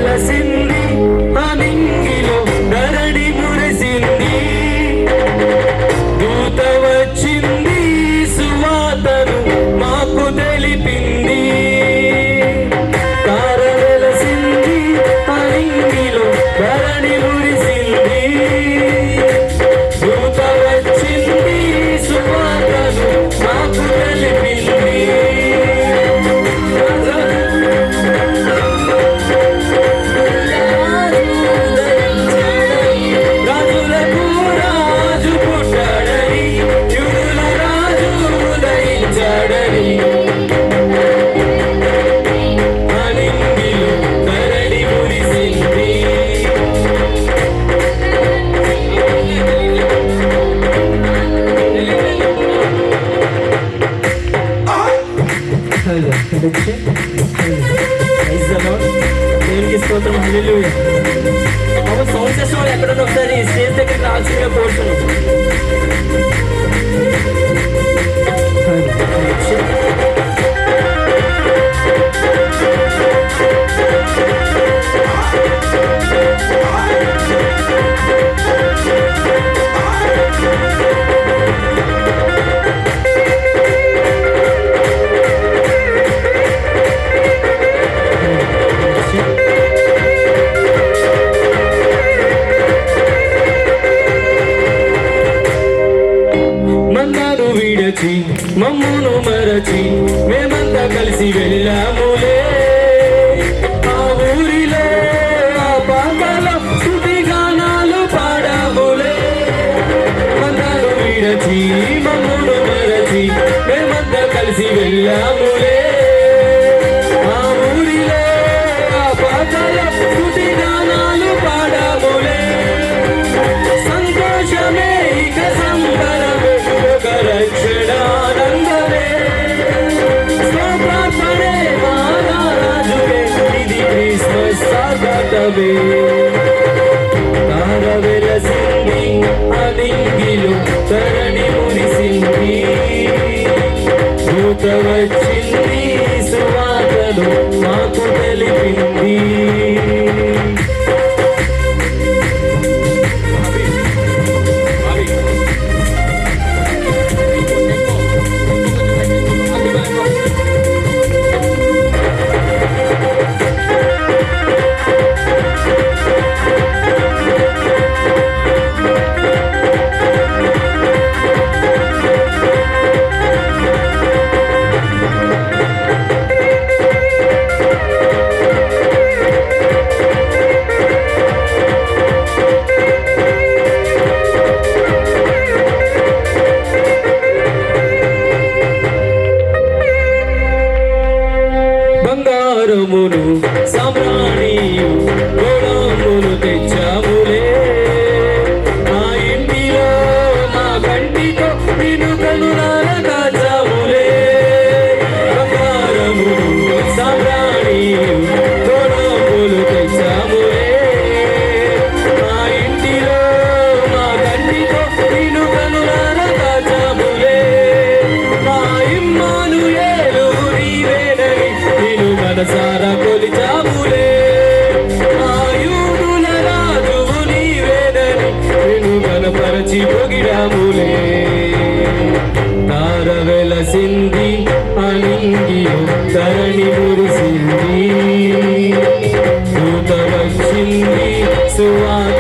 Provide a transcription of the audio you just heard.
వెలసింది అనింగిలో ధరణి మురిసింది దూత వచ్చింది సువార్తను మాకు తెలిపింది తార వెలసింది అనింగిలో ధరణి మురిసింది దూత వచ్చింది సువార్తను మాకు తెలిపింది దేవునికి స్తోత్రం హల్లెలూయా. బాబు సౌండ్ సిస్టమ్ వాళ్ళు ఎక్కడున్నా ఒకసారి స్టేజ్ దగ్గరికి రావాల్సిందిగా కోరుతున్నాం. విడచి మమ్మును మరచి మేమంతా కలిసి వెళ్ళాములే ఆ ఊరిలో ఆ పాటలో స్తుతి గానాలు పాడాములే మందారు విడచి మమ్మును మరచి మేమంతా కలిసి వెళ్ళాములే ఆ ఊరిలో ఆ పాటలో స్తుతి గానాలు పాడాములే సంతోషమే ఇక సంబరమే రక్షణానందమే స్వప్రార్థనే మహారాజుకే ఇది క్రిస్మస్ స్వాగతమే తార వెలసింది అనింగిలో ధరణి మురిసింది దూత వచ్చింది సువార్తను మాకు తెలిపింది బంగారమును సామ్రాణియు గోళమును తెచ్చాములే మా ఇంటిలో మా కంటితో నిన్ను కనులార కాచాములే బంగారమును సామ్రాణియు గోళమును తెచ్చాములే మా ఇంటిలో మా కంటితో నిన్ను కనులార కాచాములే మా ఇమ్మానుయేలు నీవేనని నిన్ను మనసారా కొలిచాములే ఆయుధుల రాజువు నీవేనని నిన్ను కనపరచి పొగిడాములే తార వెలసింది అనింగిలో ధరణి మురిసింది దూత వచ్చింది సువార్త